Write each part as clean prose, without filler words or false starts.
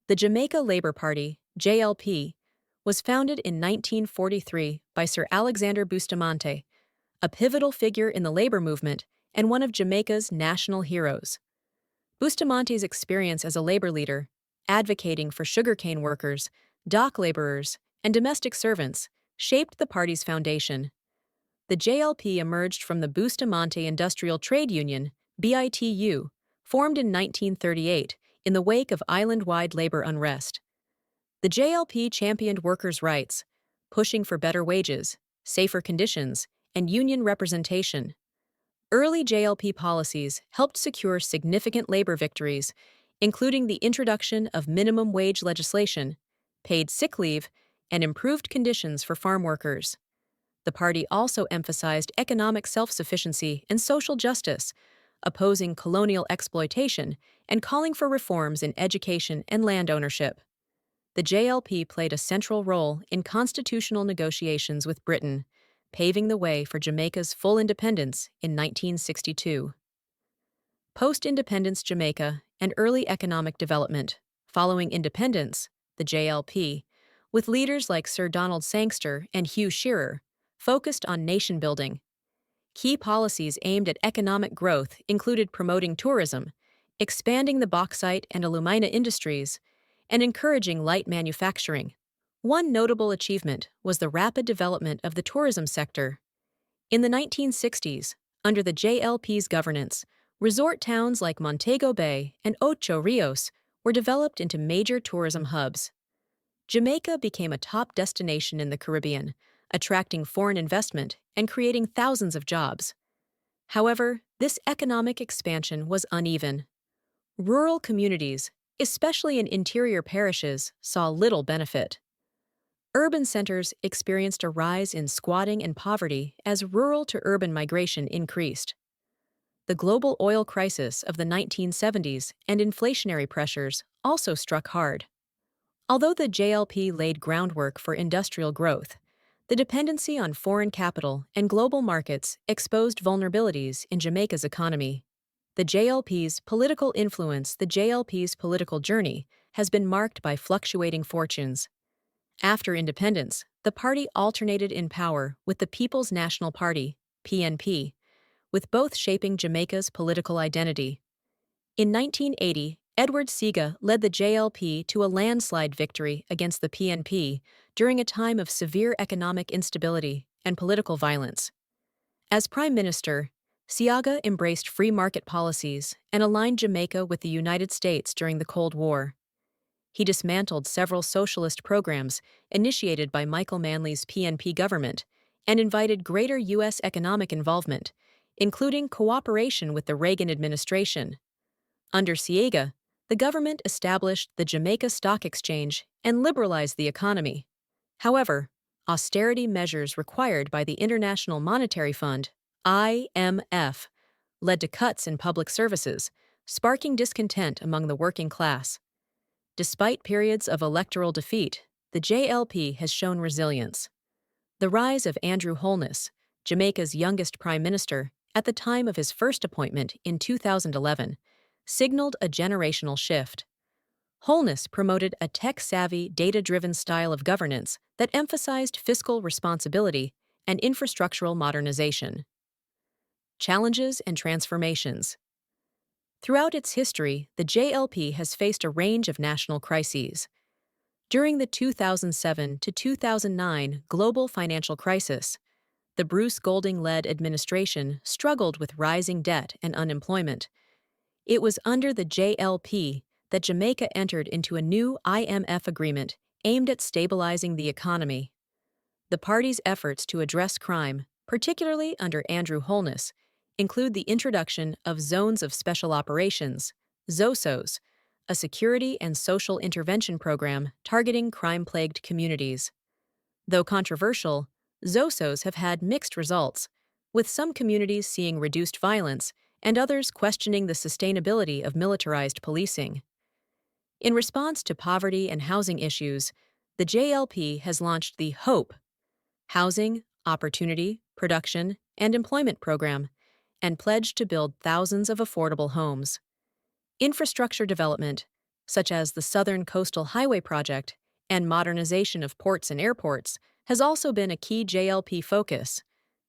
The Jamaica Labour Party, JLP, was founded in 1943 by Sir Alexander Bustamante, a pivotal figure in the labor movement and one of Jamaica's national heroes. Bustamante's experience as a labor leader, advocating for sugarcane workers, dock laborers, and domestic servants, shaped the party's foundation. The JLP emerged from the Bustamante Industrial Trade Union, BITU, formed in 1938 in the wake of island-wide labor unrest. The JLP championed workers' rights, pushing for better wages, safer conditions, and union representation. Early JLP policies helped secure significant labor victories, including the introduction of minimum wage legislation, paid sick leave, and improved conditions for farm workers. The party also emphasized economic self-sufficiency and social justice, opposing colonial exploitation and calling for reforms in education and land ownership. The JLP played a central role in constitutional negotiations with Britain, paving the way for Jamaica's full independence in 1962. Post-independence Jamaica and early economic development. Following independence, the JLP, with leaders like Sir Donald Sangster and Hugh Shearer, focused on nation-building. Key policies aimed at economic growth included promoting tourism, expanding the bauxite and alumina industries, and encouraging light manufacturing. One notable achievement was the rapid development of the tourism sector. In the 1960s, under the JLP's governance, resort towns like Montego Bay and Ocho Rios were developed into major tourism hubs. Jamaica became a top destination in the Caribbean, attracting foreign investment and creating thousands of jobs. However, this economic expansion was uneven. Rural communities, especially in interior parishes, saw little benefit. Urban centers experienced a rise in squatting and poverty as rural to urban migration increased. The global oil crisis of the 1970s and inflationary pressures also struck hard. Although the JLP laid groundwork for industrial growth, the dependency on foreign capital and global markets exposed vulnerabilities in Jamaica's economy. The JLP's political journey has been marked by fluctuating fortunes. After independence, the party alternated in power with the People's National Party, PNP, with both shaping Jamaica's political identity. In 1980, Edward Seaga led the JLP to a landslide victory against the PNP during a time of severe economic instability and political violence. As Prime Minister, Seaga embraced free market policies and aligned Jamaica with the United States during the Cold War. He dismantled several socialist programs initiated by Michael Manley's PNP government and invited greater U.S. economic involvement, including cooperation with the Reagan administration. Under Seaga, the government established the Jamaica Stock Exchange and liberalized the economy. However, austerity measures required by the International Monetary Fund, IMF, led to cuts in public services, sparking discontent among the working class. Despite periods of electoral defeat, the JLP has shown resilience. The rise of Andrew Holness, Jamaica's youngest prime minister, at the time of his first appointment in 2011, signaled a generational shift. Holness promoted a tech-savvy, data-driven style of governance that emphasized fiscal responsibility and infrastructural modernization. Challenges and transformations. Throughout its history, the JLP has faced a range of national crises. During the 2007 to 2009 global financial crisis, the Bruce Golding-led administration struggled with rising debt and unemployment. It was under the JLP that Jamaica entered into a new IMF agreement aimed at stabilizing the economy. The party's efforts to address crime, particularly under Andrew Holness, include the introduction of Zones of Special Operations, ZOSOs, a security and social intervention program targeting crime-plagued communities. Though controversial, ZOSOs have had mixed results, with some communities seeing reduced violence and others questioning the sustainability of militarized policing. In response to poverty and housing issues, the JLP has launched the HOPE Housing, Opportunity, Production, and Employment Program and pledged to build thousands of affordable homes. Infrastructure development. such as the Southern Coastal Highway Project and modernization of ports and airports, has also been a key JLP focus.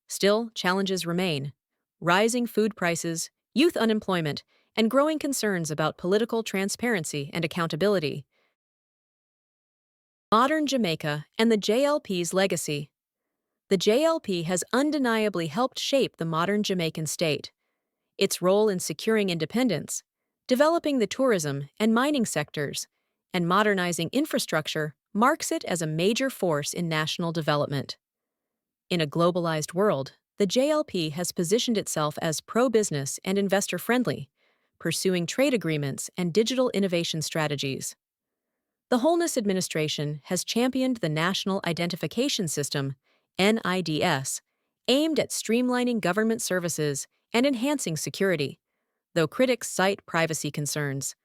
Still, challenges remain: rising food prices, youth unemployment, and growing concerns about political transparency and accountability. Modern Jamaica and the JLP's legacy. The JLP has undeniably helped shape the modern Jamaican state. Its role in securing independence, developing the tourism and mining sectors, and modernizing infrastructure marks it as a major force in national development. In a globalized world, the JLP has positioned itself as pro-business and investor-friendly, pursuing trade agreements and digital innovation strategies. The Holness administration has championed the National Identification System, NIDS, aimed at streamlining government services and enhancing security, though critics cite privacy concerns.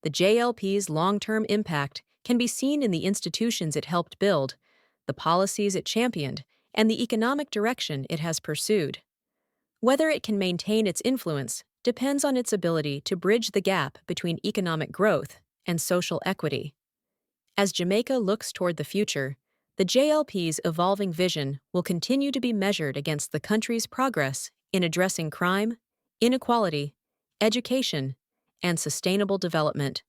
The JLP's long-term impact can be seen in the institutions it helped build, the policies it championed, and the economic direction it has pursued. Whether it can maintain its influence depends on its ability to bridge the gap between economic growth and social equity. As Jamaica looks toward the future, the JLP's evolving vision will continue to be measured against the country's progress in addressing crime, inequality, education, and sustainable development.